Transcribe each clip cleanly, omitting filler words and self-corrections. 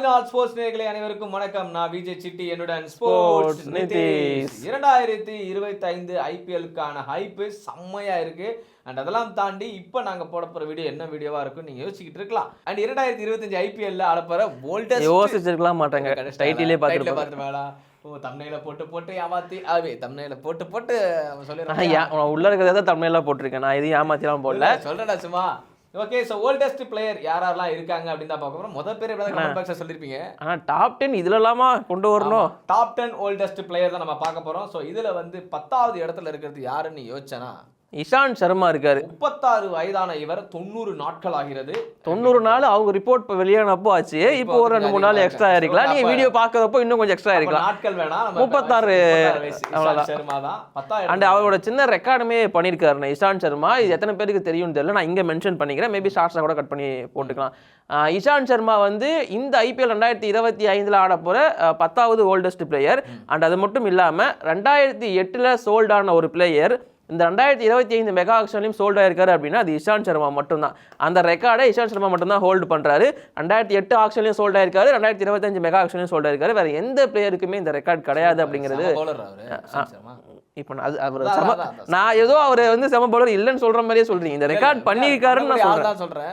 All sports நேயர்களே அனைவருக்கும் வணக்கம். நான் விஜய் சிட்டி, என்னுடன் ஸ்போர்ட்ஸ் நிதிஷ். 2025 ஐபிஎல்லுக்கான ஹைப்பு செம்மையா இருக்கு. அண்ட் அதெல்லாம் தாண்டி இப்போ நாங்கள் போட போகிற வீடியோ என்ன வீடியோவா இருக்கும் நீங்கள் யோசிச்சுக்கிட்டு இருக்கலாம். அண்ட் 2025 ஐபிஎல்ல ஆடப்போற ஓல்டஸ்ட் யோசிச்சிருக்கலாம் மாட்டாங்க. டைட்டிலே பார்த்து வேணா தம்ப்நெயில போட்டு ஏமாத்தி தம்ப்நெயில போட்டு சொல்லிடுறேன். உள்ள இருக்கிறத தம்ப்நெயில போட்டிருக்கேன். நான் எதையும் ஏமாத்திலாம் போடல, சொல்றேன் சும்மா. ஓகே, சோ ஓல்டஸ்ட் பிளேயர் யாரெல்லாம் இருக்காங்க அப்படின்னு தான் பார்க்க போறோம். முதல் பேர் எப்படிதான் கமெண்ட் பாக்ஸ்ல சொல்லிருப்பீங்க. டாப் 10 இதுலலாமா கொண்டு வரணும். டாப் 10 ஓல்டஸ்ட் பிளேயர் தான் நம்ம பார்க்க போறோம். சோ இதுல வந்து 10வது இடத்துல இருக்கிறது யாருன்னு யோசிச்சனா இஷாந்த் சர்மா இருக்காரு. 36 வயதான இவர். 90 நாட்கள் ஆகிறது. 90 நாள் அவங்க ரிப்போர்ட் வெளியானப்போ ஆச்சு. இப்போ ஒரு 2-3 நாள் எக்ஸ்ட்ரா இருக்கலாம். நீங்க வீடியோ பாக்குறப்போ இன்னும் கொஞ்சம் எக்ஸ்ட்ரா இருக்கலாம். நாட்கள் வேணாம். 36 இஷாந்த் சர்மா தான் 10வது. அண்ட் அவரோட சின்ன ரெக்கார்டுமே பண்ணிருக்காரு இஷாந்த் சர்மா. இது எத்தனை பேருக்கு தெரியும்னு தெரியல. நான் இங்க மென்ஷன் பண்ணிக்கிறேன். மேபி ஷார்ட்ஸா கூட கட் பண்ணி போட்டுக்கலாம். இஷாந்த் சர்மா வந்து இந்த ஐபிஎல் 2025 ஆட போற 10வது ஓல்டஸ்ட் பிளேயர். அண்ட் அது மட்டும் இல்லாம 2008 சோல்டான ஒரு பிளேயர் இந்த 2025 மெகா ஆக்ஷன்லையும் சோல்ட் ஆயிருக்காரு அப்படின்னா அது இஷாந்த் சர்மா மட்டும்தான். அந்த ரெக்கார்டை இஷாந்த் சர்மா மட்டும்தான் ஹோல்டு பண்றாரு. 2008 ஆக்ஷன்லையும் சோல்ட் ஆயிருக்காரு, 2025 மெகா ஆக்ஷன்லையும் சோல்ட் ஆயிருக்காரு. வேற எந்த பிளேயருக்குமே இந்த ரெக்கார்ட் கிடையாது அப்படிங்கிறது. இப்போ நான் ஏதோ அவர் வந்து செம பவுலர் இல்லைன்னு சொல்ற மாதிரியே சொல்றீங்க. இந்த ரெக்கார்ட் பண்ணியிருக்காருன்னு நான் சொல்றேன்.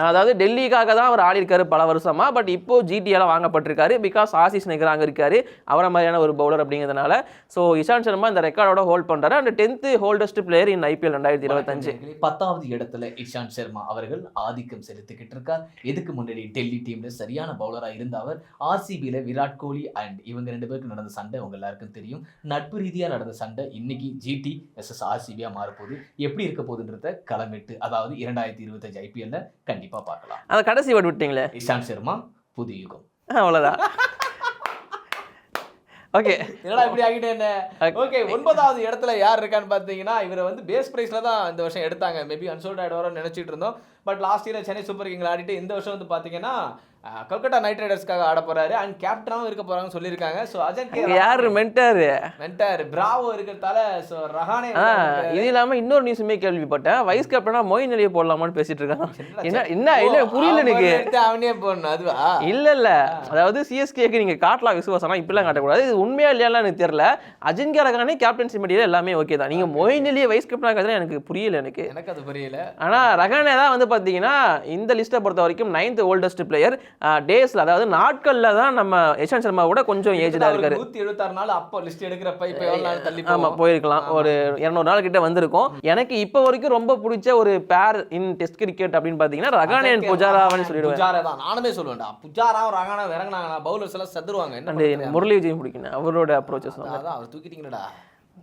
அதாவது டெல்லிக்காக தான் அவர் ஆடி இருக்காரு பல வருஷமா. பட் இப்போ ஜிடிஎல்லாம் வாங்கப்பட்டிருக்காரு. பிகாஸ் ஆசிஸ் நெகர் அங்கே இருக்காரு, அவரை மாதிரியான ஒரு பவுலர் அப்படிங்கிறதுனால. ஸோ இஷாந்த் சர்மா இந்த ரெக்கார்டோட ஹோல்ட் பண்றாரு. And 10th oldest player in IPL 2025. 10வது இடத்துல இஷாந்த் சர்மா அவர்கள் ஆதிக்கம் செலுத்திக்கிட்டு இருக்கார். இதுக்கு முன்னாடி டெல்லி டீம்ல சரியான பவுலரா இருந்த அவர் ஆர்சிபியில விராட் கோலி அண்ட் இவங்க 2 பேருக்கு நடந்த சண்டை உங்க எல்லாருக்கும் தெரியும். நட்பு ரீதியா நடந்த சண்டை இன்னைக்கு ஜிடி வெர்சஸ் ஆர்சிபியா மாறப்போகுது. எப்படி இருக்க போகுதுன்றத களமிட்டு, அதாவது 2025 ஐபிஎல்ல கண்டிப்பா பார்க்கலாம். அந்த கடைசி வேர்ட் விட்டீங்களே, இஷாந்த் சர்மா புது யுகம், அவ்வளவுதான். ஓகே, என்னடா இப்படி ஆகிட்டே என்ன. ஓகே, 9வது இடத்துல யார் இருக்கான்னு பார்த்தீங்கன்னா இவரை வந்து பேஸ் பிரைஸ்ல தான் இந்த வருஷம் எடுத்தாங்க. மேபி அன்சோல்ட் ஆயிடுவாரோன்னு நினைச்சிட்டு இருந்தோம். But last year Chennai super கிங்ல ஆடிட்டு இந்த வருஷம் வந்து பார்த்தீங்கன்னா கொல்கத்தா நைட் ரைடர்ஸ்க்காக ஆட போறாரு. அண்ட் கேப்டனாகவும் இருக்க போறாங்கன்னு சொல்லியிருக்காங்க. ஸோ அஜன்கே யாரு மென்டார் பிராவோ இருக்கிறதால ஸோ ரஹானே. இது இல்லாம இன்னொரு நியூஸுமே கேள்விப்பட்டேன். வைஸ் கேப்டனா மொயின் அலியை போடலாமான்னு பேசிட்டு இருக்காங்க. என்ன இல்ல புரியல எனக்கு. அவனே போடணும் அதுவா? இல்ல அதாவது சிஎஸ்கேக்கு நீங்க காட்டலாம் விசுவாசம், இப்பெல்லாம் காட்டக்கூடாது. இது உண்மையா இல்லையா எனக்கு தெரியல. அஜின்கே ரஹானே கேப்டன்சி மெட்டீரியல் எல்லாமே ஓகே தான். நீங்க மொயின் அலியை வைஸ் கேப்டனா இருக்கிறது எனக்கு புரியல. எனக்கு அது புரியல. ஆனா ரஹானே தான் வந்து பாத்தீங்கன்னா இந்த லிஸ்ட்டை பொறுத்த வரைக்கும் 9th ஓல்டஸ்ட் பிளேயர். டேஸ்ல, அதாவது நாட்கள்ல தான் நம்ம இஷாந்த் சர்மா கூட கொஞ்சம் ஏஜ்டா இருக்காரு. 176 நாள் அப்போ லிஸ்ட் எடுக்கிறப்ப இப்போ எவ்வளவு நாள் தள்ளி ஆமா போயிருக்கலாம். ஒரு 200 நாள் கிட்ட வந்திருக்கும். எனக்கு இப்போ வரைக்கும் ரொம்ப பிடிச்ச ஒரு பேர் இன் டெஸ்ட் கிரிக்கெட் அப்படின்னு பாத்தீங்கன்னா ரஹானே அண்ட் புஜாரான்னு சொல்லிடுவேன். புஜாரா தான் நானுமே சொல்லுவேன்டா. புஜாராவும் ரஹானா இறங்குனாங்கன்னா பவுலர்ஸ் எல்லாம் செத்துருவாங்க. என்ன முரளி விஜய் பிடிக்கும் அவரோட அப்ரோச்சஸ். அதான் அவர் தூக்கிட்டீங்கடா.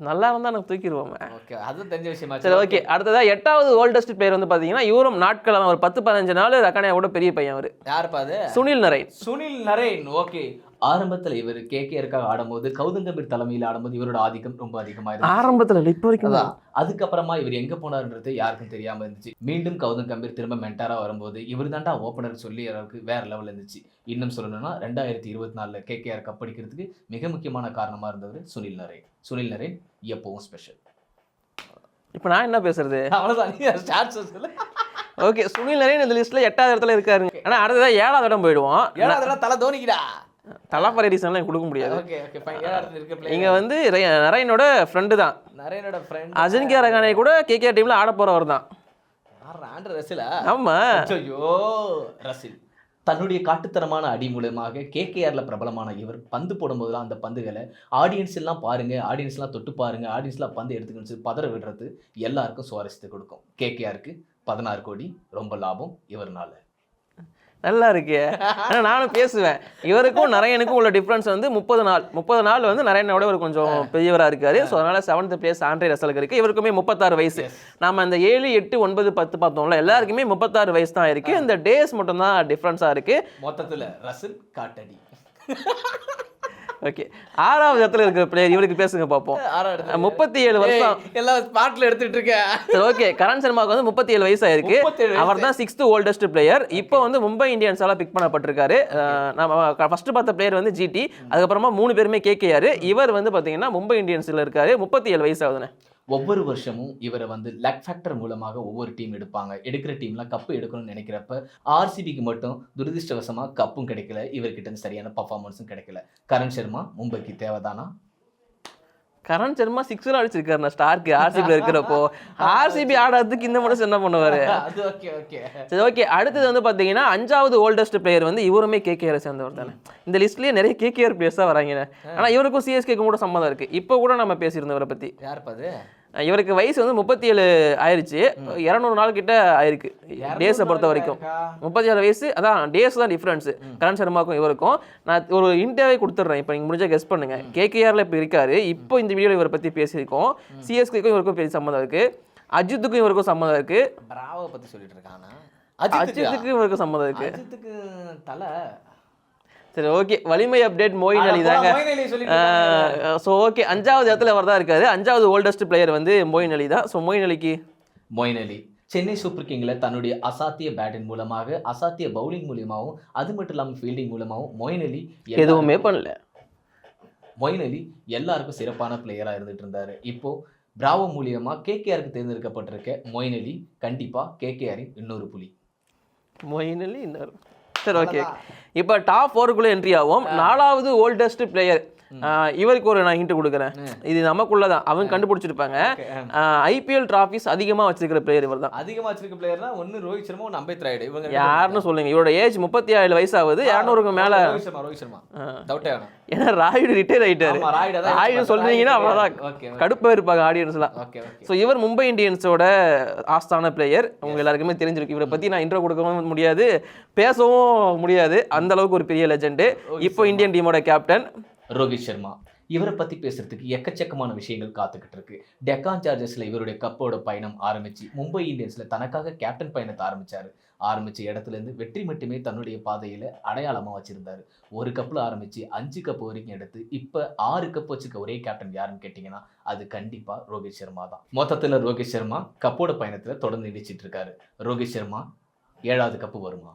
நல்லா இருந்தா எனக்கு தூக்கிடுவோம். ஓகே, அது தெரிஞ்ச விஷயமா. சரி, ஓகே. அடுத்ததா 8வது ஓல்டஸ்ட் பிளேயர் வந்து பாத்தீங்கன்னா இவரும் நாட்கள் ஒரு 10-15 நாள் ரஹானேவோட பெரிய பையன். அவரு யாருப்பா அது? சுனில் நரேன். ஓகே, ஆரம்பத்துல இவர் கேகேஆருக்காக ஆடும்போது கௌதம் கம்பீர் தலைமையில் ஆடும்போது இவரோட ஆதிக்கம் ரொம்ப அதிகமா இருந்துச்சு. ஆரம்பத்துல இப்ப வரைக்கும் தான். அதுக்கப்புறமா இவர் எங்க போனாருன்றது யாருக்கும் தெரியாம இருந்துச்சு. மீண்டும் கௌதம் கம்பீர் திரும்ப மென்டாரா வரும்போது இவர் தாண்டா ஓப்பனர் சொல்லி அளவுக்கு வேற லெவல் இருந்துச்சு. இன்னும் சொல்லணும்னா 2024 கேகேஆர் கப் அடிக்கிறதுக்கு மிக முக்கியமான காரணமா இருந்தவர் சுனில் நரேன் எப்பவும் ஸ்பெஷல். இப்ப நான் என்ன பேசுறது? அவ்வளவுதான். ஓகே, சுனில் நரேன் இந்த லிஸ்ட்ல 8வது இடத்துல இருக்காரு. ஆனா அடுத்ததா 7வது இடம் போயிடுவோம். 7வது இடம் தலை தோனிக்குடா. தலா பரேடிஸ்லாம் கொடுக்க முடியாது. இங்க வந்து நரேனோட ஃப்ரெண்டு தான். அஜின்கே ரஹானே கூட கேகேஆர் டீம்ல ஆட போறவர் தான். ஆமா, ரசில் தன்னுடைய காட்டுத்தனமான அடி மூலமாக கேகேஆர்ல பிரபலமான இவர் பந்து போடும்போதுலாம் அந்த பந்துகளை ஆடியன்ஸ் எல்லாம் பாருங்க, ஆடியன்ஸ் எல்லாம் தொட்டு பாருங்க, ஆடியன்ஸ்லாம் பந்து எடுத்துக்கிட்டு பதற விடுறது எல்லாருக்கும் சுவாரஸ்யத்தை கொடுக்கும். கேகேஆருக்கு 16 கோடி ரொம்ப லாபம் இவர்னால. நல்லா இருக்கு. நானும் பேசுவேன். இவருக்கும் நரேனுக்கும் உள்ள டிஃபரன்ஸ் வந்து 30 நாள் வந்து நரேனோட ஒரு கொஞ்சம் பெரியவரா இருக்காரு. ஸோ அதனால 7th பிளேஸ் ஆண்ட்ரே ரசலுக்கு இருக்கு. இவருக்குமே 36 வயசு. நாம அந்த 7, 8, 9, 10 பார்த்தோம்ல, எல்லாருக்குமே 36 வயசு தான் இருக்கு. இந்த டேஸ் மட்டும் தான் டிஃபரன்ஸா இருக்கு. மொத்தத்துல ரசல் காட்டடி. ஓகே, 6வது இடத்துல இருக்கிற பிளேயர் இவருக்கு பேசுங்க பார்ப்போம். 37 வருஷம் எல்லாம் ஸ்பாட்ல எடுத்துட்டு இருக்கேன். சரி, ஓகே. கரண் சர்மாவுக்கு வந்து 37 வயசு ஆயிருக்கு. அவர் தான் 6th ஓல்டஸ்ட் பிளேயர். இப்போ வந்து மும்பை இந்தியன்ஸால பிக் பண்ணப்பட்டிருக்காரு. நம்ம ஃபர்ஸ்ட் பார்த்த பிளேயர் வந்து ஜிடி, அதுக்கப்புறமா 3 பேருமே கேகேஆர். இவர் வந்து பாத்தீங்கன்னா மும்பை இந்தியன்ஸ்ல இருக்காரு. 37 வயசு ஆகுதுண்ணே. ஒவ்வொரு வருஷமும் இவரை வந்து லக் ஃபேக்டர் மூலமாக ஒவ்வொரு டீம் எடுப்பாங்க. எடுக்கிற டீம்லாம் கப்பு எடுக்கணும்னு நினைக்கிறப்ப ஆர்சிபிக்கு மட்டும் துரதிர்ஷ்டவசமா கப்பும் கிடைக்கல. இவர்கிட்ட இருந்து சரியான பெர்ஃபார்மன்ஸும் கிடைக்கல. கரண் சர்மா மும்பைக்கு தேவைதானா? கரண் சர்மா சிக்ஸர் அடிச்சிருக்காரு நான் ஸ்டார்க்கு ஆர்சிபியில் இருக்கிறப்போ. ஆர்சிபி ஆடாததுக்கு இந்த மனுஷன் என்ன பண்ணுவார்? அது ஓகே ஓகே. சரி ஓகே. அடுத்தது வந்து பார்த்தீங்கன்னா 5வது ஓல்டஸ்ட் பிளேயர் வந்து இவருமே கேகேஆர் சேர்ந்தவர் தானே. இந்த லிஸ்ட்லேயே நிறைய கேகேஆர் பிளேயர்ஸ் தான் வராங்க. ஆனால் இவருக்கும் சிஎஸ்கேக்கும் கூட சம்மந்தம் இருக்குது. இப்போ கூட நம்ம பேசியிருந்தவரை பற்றி. யாருப்பா அது? இவருக்கு வயசு வந்து 37 ஆயிடுச்சு. 200 நாள் கிட்ட ஆயிருக்கு டேஸை பொறுத்த வரைக்கும். 37 வயசு, அதான் டேஸ் தான் டிஃப்ரென்ஸு கரண் சர்மாவுக்கும் இவருக்கும். நான் ஒரு இன்டர்வியூ கொடுத்துட்றேன், இப்போ நீங்கள் முடிஞ்சா கெஸ் பண்ணுங்க. கேகேஆரில் இப்போ இருக்காரு. இப்போ இந்த வீடியோவில் இவரை பற்றி பேசியிருக்கோம். சிஎஸ்கேக்கும் இவருக்கும் பெரிய சம்மந்தம் இருக்குது. அஜித்துக்கும் இவருக்கும் சம்மந்தம் இருக்குது. பிராவை பற்றி சொல்லிட்டு இருக்கானா? அஜித்துக்கும் இவருக்கும் சம்மந்தம் இருக்குது. அஜித்துக்கு தலை. சரி ஓகே. வலிமை அப்டேட் மொயின் அலி தாங்க. ஸோ ஓகே, 5வது இடத்துல அவர் தான் இருக்காரு. 5வது ஓல்டஸ்ட் பிளேயர் வந்து மொயின் அலி தான். ஸோ மொயின் அலி சென்னை சூப்பர் கிங்ல தன்னுடைய அசாத்திய பேட்டிங் மூலமாக, அசாத்திய பவுலிங் மூலியமாகவும், அது மட்டும் இல்லாமல் ஃபீல்டிங் மூலமாகவும் மொயின் அலி எதுவுமே பண்ணல. மொயின் அலி எல்லாருக்கும் சிறப்பான பிளேயராக இருந்துட்டு இருந்தாரு. இப்போ பிராவோ மூலியமா கேகேஆருக்கு தேர்ந்தெடுக்கப்பட்டிருக்க மொயின் அலி கண்டிப்பா கேகேஆரின் இன்னொரு புலி. மொயின் அலி இன்னொரு. சரி ஓகே. இப்போ டாப் 4க்குள்ளே என்ட்ரி ஆகும். 4வது ஓல்டஸ்ட் பிளேயர் இவருக்கு ஒரு நான் ஹிண்ட் கொடுக்குறேன். இது நமக்குள்ள தான், அவங்க கண்டுபிடிச்சிருப்பாங்க. ஐபிஎல் டிராஃபிஸ் அதிகமாக வச்சிருக்கிற பிளேயர் இவர் தான். அதிகமாக வச்சிருக்க பிளேயர்னா ஒன்று ரோஹித் சர்மா, ஒன்று அம்பேத் ராயுடு. இவங்க யாருன்னு சொல்லுங்க. இவரோட ஏஜ் 37 வயசாகுது. 200க்கு மேலே. ரோஹித் சர்மா டவுட்டே வேணாம். ஏன்னா ராயுடு ரிட்டையர் ஆகிட்டாரு. ராயுடு சொல்றீங்கன்னா அவ்வளோதான் கடுப்பாக இருப்பாங்க ஆடியன்ஸ்லாம். ஸோ இவர் மும்பை இந்தியன்ஸோட ஆஸ்தான பிளேயர். உங்க எல்லாருக்குமே தெரிஞ்சிருக்கு. இவரை பற்றி நான் இன்ட்ரோ கொடுக்கவும் முடியாது, பேசவும் முடியாது. அந்த அளவுக்கு ஒரு பெரிய லெஜெண்டு. இப்போ இந்தியன் டீமோட கேப்டன் ரோஹித் சர்மா. இவரை பற்றி பேசுறதுக்கு எக்கச்சக்கமான விஷயங்கள் காத்துக்கிட்டு இருக்கு. டெக்கான் சார்ஜர்ஸில் இவருடைய கப்போட பயணம் ஆரம்பிச்சு மும்பை இந்தியன்ஸில் தனக்காக கேப்டன் பயணத்தை ஆரம்பிச்ச இடத்துலேருந்து வெற்றி மட்டுமே தன்னுடைய பாதையில் அடையாளமாக வச்சுருந்தாரு. ஒரு கப்பில் ஆரம்பித்து 5 கப் வரைக்கும் எடுத்து இப்போ 6 கப் வச்சுக்க ஒரே கேப்டன் யாருன்னு கேட்டிங்கன்னா அது கண்டிப்பாக ரோஹித் சர்மா தான். மொத்தத்தில் ரோஹித் சர்மா கப்போட பயணத்தில் தொடர்ந்து இடிச்சிட்டு இருக்காரு. ரோஹித் சர்மா 7வது கப்பு வருமா?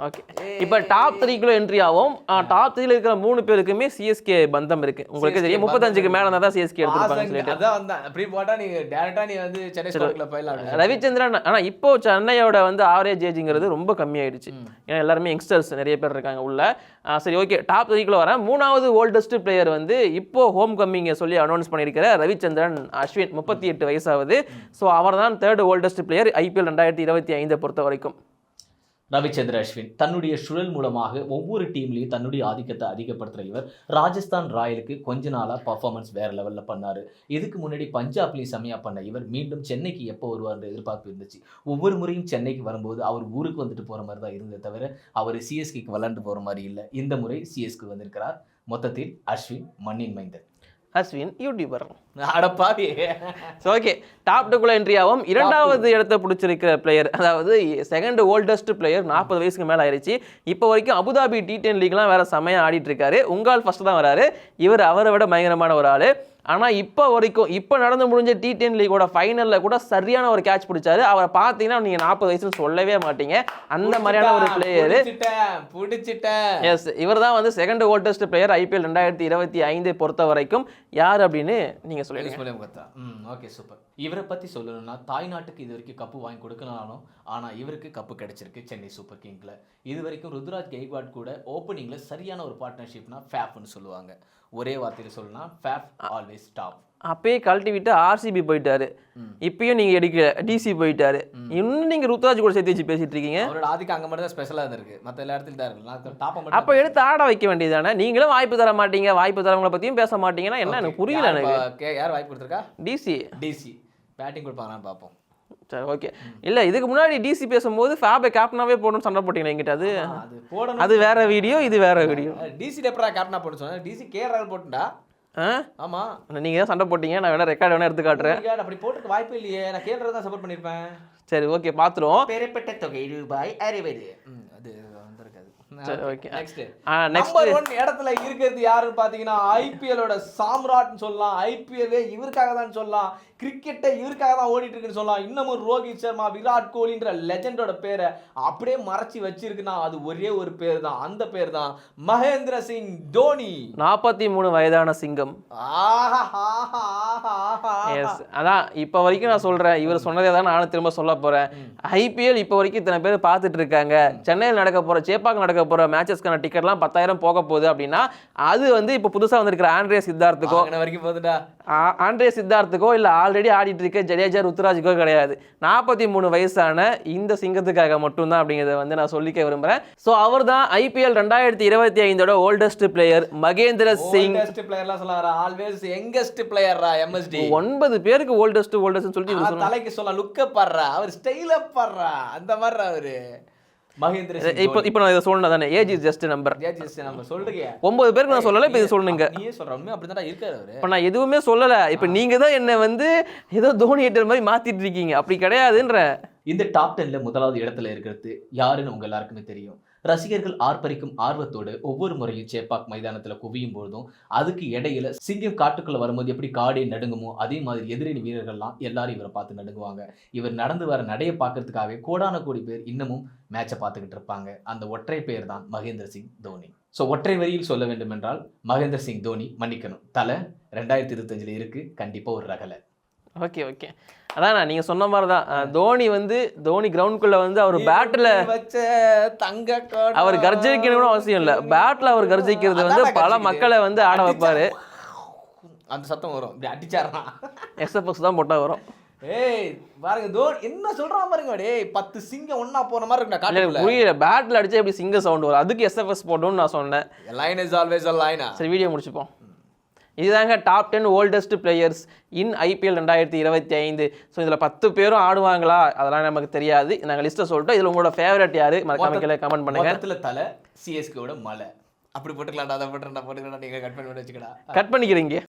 ஓகே. இப்போ டாப் 3க்குள்ள என்ட்ரி ஆகும். டாப் 3ல இருக்கிற 3 பேருக்குமே சிஎஸ்கே பந்தம் இருக்கு. உங்களுக்கு தெரியும் 35க்கு மேல தான் சிஎஸ்கே எடுத்துப்பாங்கன்னு சொல்லிட்டு. அதான் வந்தா அப்படி போட்டா நீங்க டைரக்டா நீ வந்து சென்னை ஸ்கோர்ல போயிடலாம். ரவிச்சந்திரன் ஆனா இப்போ சென்னையோட வந்து ஆவரேஜ் ஏஜ்ங்கிறது ரொம்ப கம்மியாயிடுச்சு. ஏன்னா எல்லாருமே யங்ஸ்டர்ஸ் நிறைய பேர் இருக்காங்க உள்ள. சரி ஓகே. டாப் 3க்குள்ள வரேன். 3வது ஓல்டஸ்ட் பிளேயர் வந்து இப்போ ஹோம் கம்மிங் சொல்லி அனௌன்ஸ் பண்ணியிருக்கிற ரவிச்சந்திரன் அஸ்வின். 38 வயசாகுது. ஸோ அவர் தான் 3rd ஓல்டஸ்ட் பிளேயர் ஐபிஎல் 2025 பொறுத்த வரைக்கும். ரவிச்சந்திர அஸ்வின் தன்னுடைய சுழல் மூலமாக ஒவ்வொரு டீம்லையும் தன்னுடைய ஆதிக்கத்தை அதிகப்படுத்துகிற இவர் ராஜஸ்தான் ராயலுக்கு கொஞ்ச நாளாக பர்ஃபார்மன்ஸ் வேறு லெவலில் பண்ணார். இதுக்கு முன்னாடி பஞ்சாப்லேயும் செம்மையாக பண்ண இவர் மீண்டும் சென்னைக்கு எப்போ வருவார்ன்ற எதிர்பார்ப்பு இருந்துச்சு. ஒவ்வொரு முறையும் சென்னைக்கு வரும்போது அவர் ஊருக்கு வந்துட்டு போகிற மாதிரி தான் இருந்தே தவிர அவர் சிஎஸ்கேக்கு விளாண்டு போகிற மாதிரி இல்லை. இந்த முறை சிஎஸ்கே வந்திருக்கிறார். மொத்தத்தில் அஸ்வின் மண்ணின் மைந்தன். அஸ்வின் யூடியூபர். அடப்பாவி. ஓகே. டாப் 2க்குள்ள என்ட்ரி ஆகும். 2வது இடத்தை பிடிச்சிருக்கிற பிளேயர், அதாவது 2nd ஓல்டஸ்ட் பிளேயர், 40 வயசுக்கு மேலே ஆயிடுச்சு. இப்போ வரைக்கும் அபுதாபி T10 லீக்லாம் வேற செமையாக ஆடிட்டு இருக்காரு. உங்கால் ஃபர்ஸ்ட் தான் வராரு. இவர் அவரை விட பயங்கரமான ஒரு ஆள். ஆனால் இப்போ வரைக்கும் இப்போ நடந்து முடிஞ்ச T10 லீகோட ஃபைனலில் கூட சரியான ஒரு கேட்ச் பிடிச்சாரு. அவரை பார்த்தீங்கன்னா நீங்கள் 40 வயசுன்னு சொல்லவே மாட்டீங்க. அந்த மாதிரியான ஒரு பிளேயர். எஸ், இவர் தான் வந்து 2nd ஓல்டஸ்ட் பிளேயர் ஐபிஎல் 2025 பொறுத்த வரைக்கும். யார் அப்படின்னு நீங்கள் சொல்லிடுங்க. Okay super. இவரை பற்றி சொல்லணும்னா தாய்நாட்டுக்கு இது வரைக்கும் கப்பு வாங்கி கொடுக்கணும். ஆனால் இவருக்கு கப்பு கிடைச்சிருக்கு சென்னை சூப்பர் கிங்கில். இது வரைக்கும் ருத்ராஜ் கெய்க்வாட் கூட ஓப்பனிங்கில் சரியான ஒரு பார்ட்னர்ஷிப்னா ஃபேப்னு சொல்லுவாங்க. ஒரே வார்த்தையில் சொல்லணும்னா ஃபேப் ஆல்வேஸ் டாப். அப்பயே கழட்டி விட்டு ஆர்சிபி போயிட்டாரு. இப்பயும் நீங்க எடுக்கல, டிசி போயிட்டாரு. இன்னும் நீங்க ருத்ராஜ் கூட சேர்த்து வச்சு பேசிட்டு இருக்கீங்க. அவரோட ஆதிக்கம் அங்க மட்டும் தான் ஸ்பெஷலா இருந்திருக்கு, மற்ற எல்லா இடத்துலயும் தான் இருக்கு. அப்ப எடுத்து ஆட வைக்க வேண்டியதானே. நீங்களும் வாய்ப்பு தர மாட்டீங்க, வாய்ப்பு தரவங்களை பத்தியும் பேச மாட்டீங்கன்னா என்ன எனக்கு புரியல. எனக்கு யார் வாய்ப்பு கொடுத்துருக்கா? டிசி பேட்டிங் கொடுப்பாங்கன்னு பார்ப்போம். சரி ஓகே. இல்ல இதுக்கு முன்னாடி டிசி பேசும்போது ஃபேபை கேப்டனாவே போடணும்னு சண்டை போட்டீங்க என்கிட்ட. அது வேற வீடியோ, இது வேற வீடியோ. டிசி டெப்ரா கேப்டனா போட்டு சொன்னா டிசி கேஆர் போட்டுடா. ஆமா, நீங்க தான் சண்டை போட்டீங்க. நான் வேணா ரெக்கார்ட் வேணா எடுத்து காட்டுறேன். அப்படி போட்டுக்க வாய்ப்பு இல்லையே. நான் கேஆர் தான் சப்போர்ட் பண்ணிருப்பேன். சரி ஓகே, பாத்துருவோம். பெறப்பட்ட தொகை ரூபாய் 60. அது வந்திருக்காது. ஓகே நெக்ஸ்ட் நெக்ஸ்ட் நம்பர் 1 இடத்துல இருக்கிறது யாருன்னு பாத்தீங்கன்னா ஐபிஎலோட சாம்ராட்னு சொல்லலாம். ஐபிஎல் இவருக்காக தான் சொல்லலாம். கிரிக்கெட்டை இவருக்காக தான் ஓடிட்டு இருக்குன்னு சொல்லலாம். இன்னமும் ரோஹித் சர்மா, விராட் கோலின்ற லெஜெண்டோட பேரை அப்படியே மறைச்சி வச்சிருக்குன்னா அது ஒரே ஒரு பேர் தான். அந்த பேர் தான் மகேந்திர சிங் தோனி. 43 வயதான சிங்கம். எஸ், அதான் இப்போ வரைக்கும் நான் சொல்றேன், இவர் சொன்னதே தான் நானும் திரும்ப சொல்ல போறேன். ஐபிஎல் இப்போ வரைக்கும் இத்தனை பேர் பார்த்துட்டு இருக்காங்க. சென்னையில் நடக்க போற, சேப்பாக்கம் நடக்க போற மேட்சஸ்க்கான டிக்கெட்லாம் 10,000 போக போகுது அப்படின்னா அது வந்து இப்போ புதுசா வந்திருக்கிற ஆண்ட்ரே சித்தார்த்துக்கோ வரைக்கும் போகுதுடா. ஆண்ட்ரே சித்தார்த்துக்கோ இல்லை ஆல்ரெடி ஆடிட்டு இருக்க ஜடேஜா ருத்துராஜுக்கோ கிடையாது. 43 வயசான இந்த சிங்கத்துக்காக மட்டும்தான் அப்படிங்கிறத வந்து நான் சொல்லிக்க விரும்புறேன். ஸோ அவர் தான் ஐபிஎல் 2025ஓட ஓல்டஸ்ட் பிளேயர் மகேந்திர சிங். பிளேயர்லாம் சொல்லாரா, ஆல்வேஸ் யங்கஸ்ட் பிளேயர்ரா எம்எஸ்டி. 9 பேருக்கு ஓல்டஸ்ட் சொல்லிட்டு தலைக்கு சொல்ல லுக்க பாடுறா, அவர் ஸ்டைல பாடுறா, அந்த மாதிரி அவரு மகேந்திர சிங். இப்போ நான் இதை சொல்லணும் தானே, age is just number. Age is number சொல்றீங்க. 9 பேருக்கு நான் சொல்லல, இப்போ இது சொல்லுங்க. நீயே சொல்ற, உண்மை அப்படிதான் இருக்காரு அவரு. இப்போ நான் எதுவுமே சொல்லல. இப்போ நீங்க தான் என்ன வந்து ஏதோ தோனி ஹேட்டர் மாதிரி மாத்திட்டு இருக்கீங்க. அப்படி கிடையாதுன்ற. இந்த டாப் 10ல முதலாவது இடத்துல இருக்கிறது யாருன்னு உங்க எல்லாருக்குமே தெரியும். ரசிகர்கள் ஆர்ப்பரிக்கும் ஆர்வத்தோடு ஒவ்வொரு முறையும் சேப்பாக் மைதானத்துல குவியும் பொழுதும் அதுக்கு இடையில சிங்கம் காட்டுக்குள்ள வரும்போது எப்படி காடே நடுங்குமோ அதே மாதிரி எதிரணி வீரர்கள்லாம் எல்லாரும் இவரை பார்த்து நடுங்குவாங்க. இவர் நடந்து வர நடைய பார்க்கறதுக்காகவே கோடான கோடி பேர் இன்னமும் மேட்சை பார்த்துக்கிட்டு இருப்பாங்க. அந்த ஒற்றை பேர் தான் மகேந்திர சிங் தோனி. ஸோ ஒற்றை வரியில் சொல்ல வேண்டும் என்றால் மகேந்திர சிங் தோனி, மன்னிக்கணும், தலை 2025 இருக்கு கண்டிப்பா ஒரு ரகலை. ஓகே ஓகே, அதான் நீங்க சொன்ன மாதிரி தான். தோனி கிரவுண்டுக்குள்ள வந்து அவர் பேட்டில் வச்ச தங்க அவர் கர்ஜிக்கணும் அவசியம் இல்லை. பேட்டில் அவர் கர்ஜிக்கிறது வந்து பல மக்களை வந்து ஆட வைப்பாரு. அந்த சத்தம் வரும், இப்படி அடிச்சாரா எஸ்எஃப்எஸ் தான் போட்டா வரும். ஏய் பாருங்க தோனி என்ன சொல்றான் பாருங்க. டேய் 10 சிங்கம் ஒண்ணா போற மாதிரி இருக்கு. காட்டுல புரியல, பேட்டில் அடிச்சா எப்படி சிங்க சவுண்ட் வரும், அதுக்கு எஸ்எஃப்எஸ் போட்டோம்னு நான் சொன்னேன். Line is always a line. சரி, வீடியோ முடிச்சுப்போம். இதுதாங்க top 10 oldest players in IPL 2025. So இதில் 10 பேரும் ஆடுவாங்களா அதெல்லாம் நமக்கு தெரியாது. நாங்கள் லிஸ்ட்டை சொல்லிட்டோம். இதில் உங்களோட ஃபேவரட் யாரு மறக்காம கீழே கமெண்ட் பண்ணுங்க. மொத்தத்தில் தலை சிஎஸ்கேவோட மலை அப்படி போட்டுக்கலாம்டா, அதை போட்டுக்கலாம்டா, நீங்கள் கட் பண்ணி வச்சுக்கடா. கட் பண்ணிக்கிறீங்க.